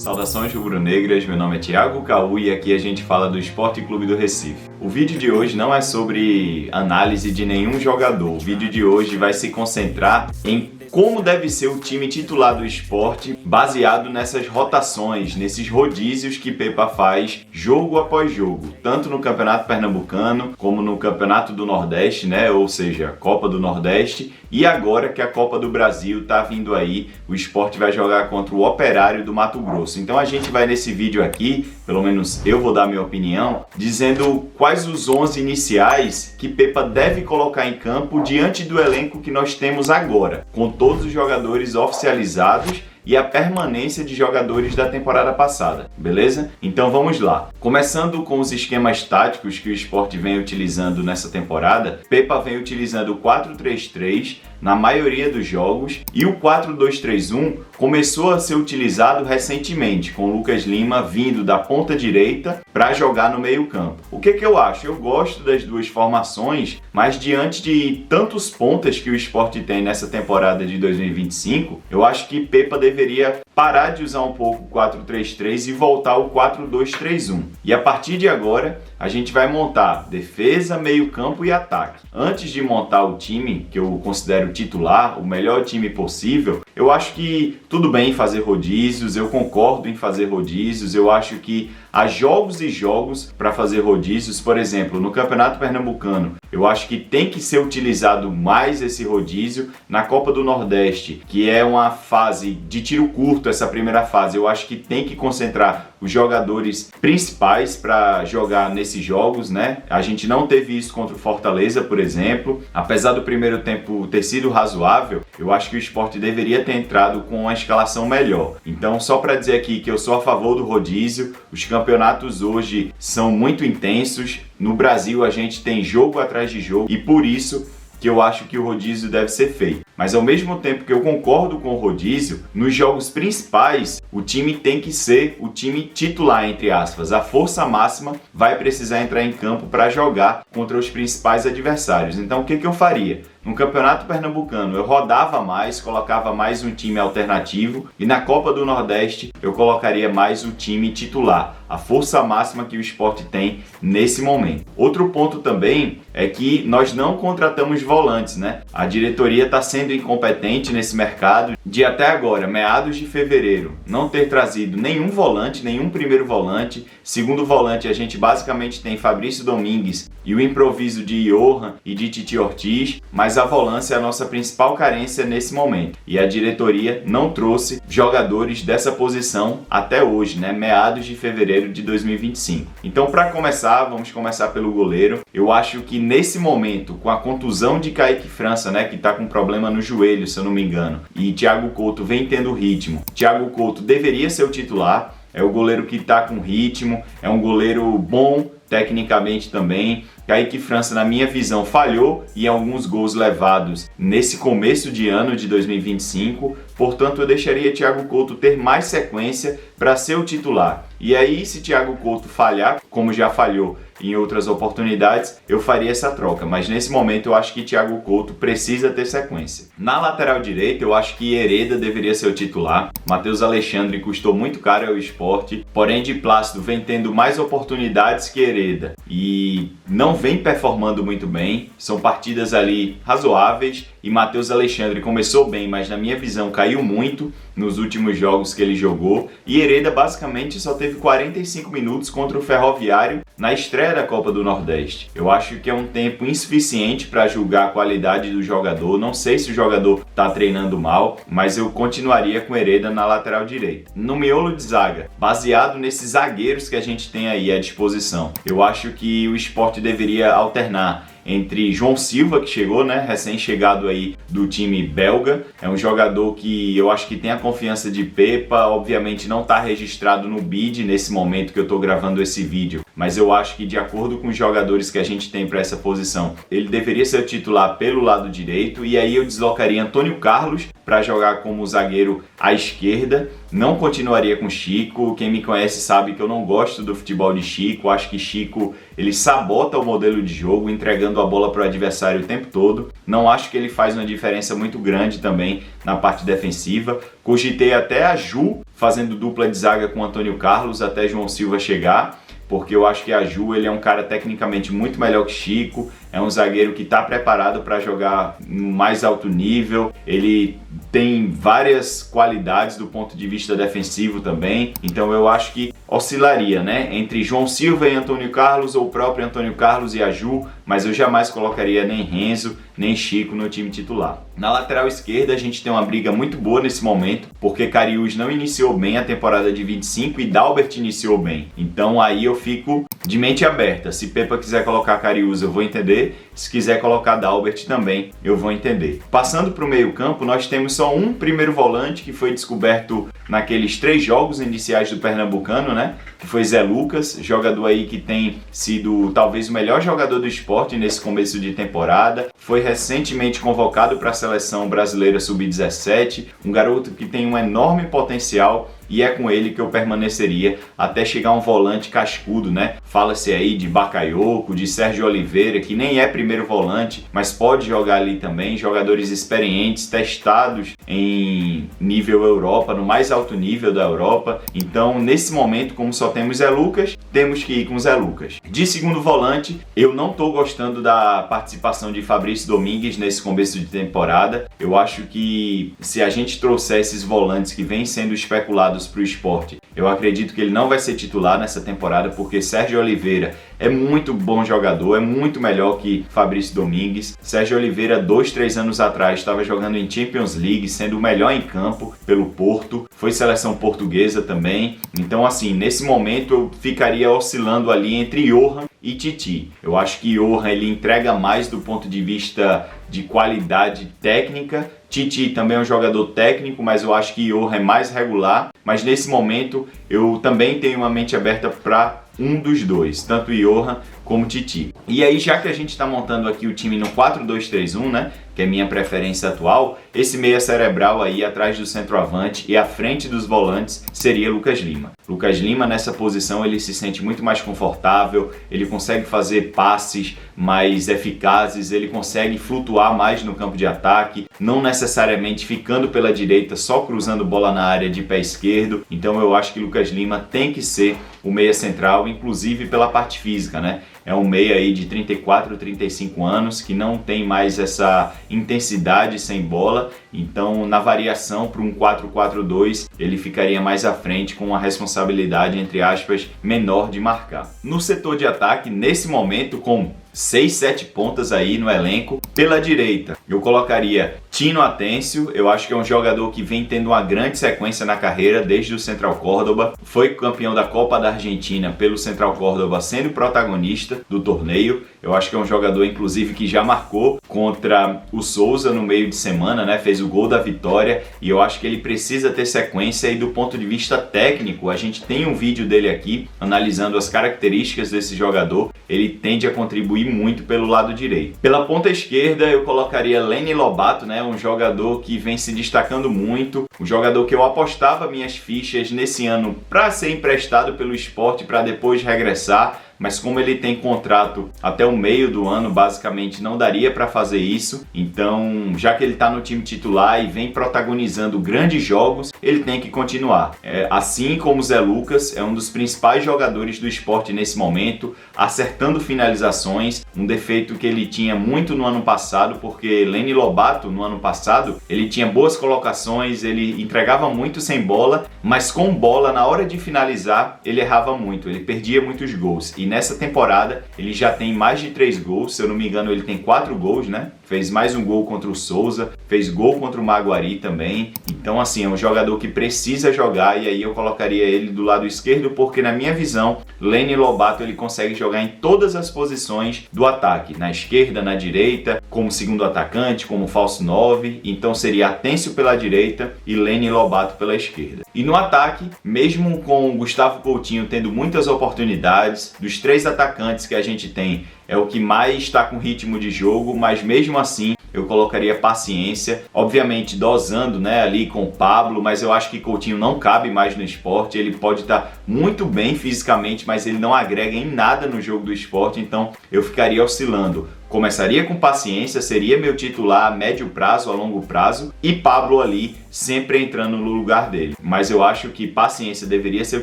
Saudações rubro-negras, meu nome é Thiago Caú e aqui a gente fala do Sport Clube do Recife. O vídeo de hoje não é sobre análise de nenhum jogador, o vídeo de hoje vai se concentrar em como deve ser o time titular do Sport, baseado nessas rotações, nesses rodízios que Pepa faz jogo após jogo, tanto no Campeonato Pernambucano como no Campeonato do Nordeste, né? Ou seja, Copa do Nordeste, e agora que a Copa do Brasil tá vindo aí, o Sport vai jogar contra o Operário do Mato Grosso. Então a gente vai nesse vídeo aqui, pelo menos eu vou dar minha opinião, dizendo quais os 11 iniciais que Pepa deve colocar em campo diante do elenco que nós temos agora, com todos os jogadores oficializados e a permanência de jogadores da temporada passada, beleza? Então vamos lá. Começando com os esquemas táticos que o Sport vem utilizando nessa temporada, Pepa vem utilizando o 4-3-3 na maioria dos jogos e o 4-2-3-1 começou a ser utilizado recentemente, com o Lucas Lima vindo da ponta direita para jogar no meio-campo. O que eu acho? Eu gosto das duas formações, mas diante de tantos pontas que o Sport tem nessa temporada de 2025, eu acho que Pepa deveria parar de usar um pouco o 4-3-3 e voltar ao 4-2-3-1. E a partir de agora, a gente vai montar defesa, meio-campo e ataque. Antes de montar o time, que eu considero titular, o melhor time possível, eu acho que tudo bem fazer rodízios, eu concordo em fazer rodízios, eu acho que há jogos e jogos para fazer rodízios. Por exemplo, no Campeonato Pernambucano, eu acho que tem que ser utilizado mais esse rodízio. Na Copa do Nordeste, que é uma fase de tiro curto, essa primeira fase, eu acho que tem que concentrar os jogadores principais para jogar nesses jogos, né? A gente não teve isso contra o Fortaleza, por exemplo. Apesar do primeiro tempo ter sido razoável, eu acho que o Sport deveria ter entrado com uma escalação melhor. Então, só para dizer aqui que eu sou a favor do rodízio, os campeonatos hoje são muito intensos. No Brasil, a gente tem jogo atrás de jogo e por isso que eu acho que o rodízio deve ser feito. Mas ao mesmo tempo que eu concordo com o rodízio, nos jogos principais, o time tem que ser o time titular, entre aspas. A força máxima vai precisar entrar em campo para jogar contra os principais adversários. Então o que eu faria? No Campeonato Pernambucano eu rodava mais, colocava mais um time alternativo e na Copa do Nordeste eu colocaria mais o time titular, a força máxima que o Sport tem nesse momento. Outro ponto também é que nós não contratamos volantes, né? A diretoria está sendo incompetente nesse mercado de até agora, meados de fevereiro, não ter trazido nenhum volante, nenhum primeiro volante. Segundo volante a gente basicamente tem Fabrício Domingues e o improviso de Johan e de Titi Ortiz, mas a volância é a nossa principal carência nesse momento. E a diretoria não trouxe jogadores dessa posição até hoje, né? Meados de fevereiro de 2025. Então, para começar, vamos começar pelo goleiro. Eu acho que nesse momento, com a contusão de Kaique França, né, que está com problema no joelho, se eu não me engano, e Thiago Couto vem tendo ritmo, Thiago Couto deveria ser o titular. É o goleiro que está com ritmo, é um goleiro bom tecnicamente também. Kaique França, na minha visão, falhou em alguns gols levados nesse começo de ano de 2025, portanto eu deixaria Thiago Couto ter mais sequência para ser o titular. E aí, se Thiago Couto falhar, como já falhou em outras oportunidades, eu faria essa troca, mas nesse momento eu acho que Thiago Couto precisa ter sequência. Na lateral direita, eu acho que Hereda deveria ser o titular. Matheus Alexandre custou muito caro ao Sport, porém de Plácido vem tendo mais oportunidades que Hereda e não vem performando muito bem. São partidas ali razoáveis e Matheus Alexandre começou bem, mas na minha visão caiu muito nos últimos jogos que ele jogou, e Hereda basicamente só teve 45 minutos contra o Ferroviário na estreia da Copa do Nordeste. Eu acho que é um tempo insuficiente para julgar a qualidade do jogador. Não sei se o jogador está treinando mal, mas eu continuaria com Hereda na lateral direita. No miolo de zaga, baseado nesses zagueiros que a gente tem aí à disposição, eu acho que o Sport deveria alternar entre João Silva, que chegou, né, recém-chegado aí do time belga. É um jogador que eu acho que tem a confiança de Pepa, obviamente não está registrado no BID nesse momento que eu estou gravando esse vídeo, mas eu acho que de acordo com os jogadores que a gente tem para essa posição, ele deveria ser titular pelo lado direito, e aí eu deslocaria Antônio Carlos para jogar como zagueiro à esquerda. Não continuaria com Chico. Quem me conhece sabe que eu não gosto do futebol de Chico. Acho que Chico ele sabota o modelo de jogo, entregando a bola para o adversário o tempo todo. Não acho que ele faz uma diferença muito grande também na parte defensiva. Cogitei até a Ju fazendo dupla de zaga com Antônio Carlos até João Silva chegar, porque eu acho que a Ju ele é um cara tecnicamente muito melhor que Chico, é um zagueiro que está preparado para jogar no mais alto nível, ele tem várias qualidades do ponto de vista defensivo também, então eu acho que oscilaria, né, entre João Silva e Antônio Carlos ou o próprio Antônio Carlos e a Ju, mas eu jamais colocaria nem Renzo, nem Chico no time titular. Na lateral esquerda a gente tem uma briga muito boa nesse momento, porque Cariús não iniciou bem a temporada de 25 e Dalbert iniciou bem. Então aí eu fico de mente aberta. Se Pepa quiser colocar Cariús, eu vou entender. Se quiser colocar Dalbert também, eu vou entender. Passando para o meio-campo, nós temos só um primeiro volante que foi descoberto naqueles 3 jogos iniciais do Pernambucano, né? Que foi Zé Lucas, jogador aí que tem sido talvez o melhor jogador do esporte nesse começo de temporada. Foi recentemente convocado para a seleção brasileira sub-17, um garoto que tem um enorme potencial e é com ele que eu permaneceria até chegar um volante cascudo, né? Fala-se aí de Bakayoko, de Sérgio Oliveira, que nem é primeiro volante, mas pode jogar ali também, jogadores experientes, testados em nível Europa, no mais alto nível da Europa. Então, nesse momento, como só temos Zé Lucas, temos que ir com Zé Lucas. De segundo volante, eu não estou gostando da participação de Fabrício Domingues nesse começo de temporada. Eu acho que se a gente trouxer esses volantes que vêm sendo especulados para o esporte, eu acredito que ele não vai ser titular nessa temporada, porque Sérgio Oliveira é muito bom jogador, é muito melhor que Fabrício Domingues. Sérgio Oliveira, 2-3 anos atrás, estava jogando em Champions League, sendo o melhor em campo pelo Porto, foi seleção portuguesa também. Então, assim, nesse momento eu ficaria oscilando ali entre Johan e Titi. Eu acho que Johan ele entrega mais do ponto de vista de qualidade técnica. Titi também é um jogador técnico, mas eu acho que Johan é mais regular. Mas nesse momento eu também tenho uma mente aberta para um dos dois, tanto Johan como Titi. E aí, já que a gente está montando aqui o time no 4-2-3-1, né, que é minha preferência atual, esse meia cerebral aí atrás do centroavante e à frente dos volantes seria Lucas Lima. Lucas Lima nessa posição ele se sente muito mais confortável, ele consegue fazer passes mais eficazes, ele consegue flutuar mais no campo de ataque, não necessariamente ficando pela direita só cruzando bola na área de pé esquerdo. Então eu acho que Lucas Lima tem que ser o meia central, inclusive pela parte física, né? É um meia aí de 34, 35 anos que não tem mais essa intensidade sem bola, então na variação para um 4-4-2 ele ficaria mais à frente com uma responsabilidade, entre aspas, menor de marcar. No setor de ataque, nesse momento, com 6, 7 pontas aí no elenco, pela direita eu colocaria Tino Atencio. Eu acho que é um jogador que vem tendo uma grande sequência na carreira desde o Central Córdoba, foi campeão da Copa da Argentina pelo Central Córdoba, sendo protagonista do torneio. Eu acho que é um jogador inclusive que já marcou contra o Souza no meio de semana, né? Fez o gol da vitória, e eu acho que ele precisa ter sequência. E do ponto de vista técnico, a gente tem um vídeo dele aqui analisando as características desse jogador. Ele tende a contribuir muito pelo lado direito. Pela ponta esquerda eu colocaria Lenny Lobato, né? Um jogador que vem se destacando muito, um jogador que eu apostava minhas fichas nesse ano para ser emprestado pelo Sport para depois regressar, mas como ele tem contrato até o meio do ano, basicamente não daria para fazer isso. Então, já que ele está no time titular e vem protagonizando grandes jogos, ele tem que continuar. Assim como Zé Lucas, é um dos principais jogadores do Sport nesse momento, acertando finalizações, um defeito que ele tinha muito no ano passado, porque Lenny Lobato, no ano passado, ele tinha boas colocações, ele entregava muito sem bola, mas com bola, na hora de finalizar, ele errava muito, ele perdia muitos gols. E nessa temporada ele já tem mais de 3 gols, se eu não me engano ele tem 4 gols, né? Fez mais um gol contra o Souza, fez gol contra o Maguari também. Então assim, é um jogador que precisa jogar, e aí eu colocaria ele do lado esquerdo, porque na minha visão, Lenny Lobato ele consegue jogar em todas as posições do ataque, na esquerda, na direita, como segundo atacante, como falso 9, então seria Atencio pela direita e Lenny Lobato pela esquerda. E no ataque, mesmo com o Gustavo Coutinho tendo muitas oportunidades, dos 3 atacantes que a gente tem, é o que mais está com ritmo de jogo, mas mesmo assim eu colocaria Paciência, obviamente dosando, né, ali com o Pablo, mas eu acho que Coutinho não cabe mais no Sport. Ele pode estar muito bem fisicamente, mas ele não agrega em nada no jogo do Sport, então eu ficaria oscilando. Começaria com Paciência, seria meu titular a médio prazo, a longo prazo, e Pablo ali sempre entrando no lugar dele. Mas eu acho que Paciência deveria ser o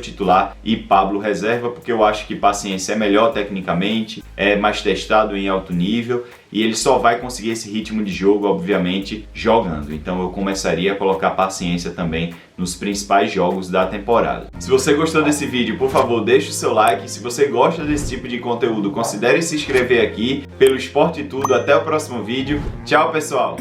titular e Pablo reserva, porque eu acho que Paciência é melhor tecnicamente, é mais testado em alto nível, e ele só vai conseguir esse ritmo de jogo, obviamente, jogando. Então eu começaria a colocar Paciência também nos principais jogos da temporada. Se você gostou desse vídeo, por favor, deixe o seu like. Se você gosta desse tipo de conteúdo, considere se inscrever aqui pelo Esporte Tudo. Até o próximo vídeo. Tchau, pessoal!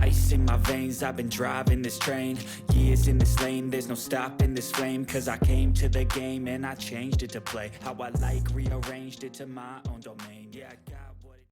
Ice in my veins, I've been driving this train. Years in this lane, there's no stopping this flame. Cause I came to the game and I changed it to play how I like, rearranged it to my own domain. Yeah, I got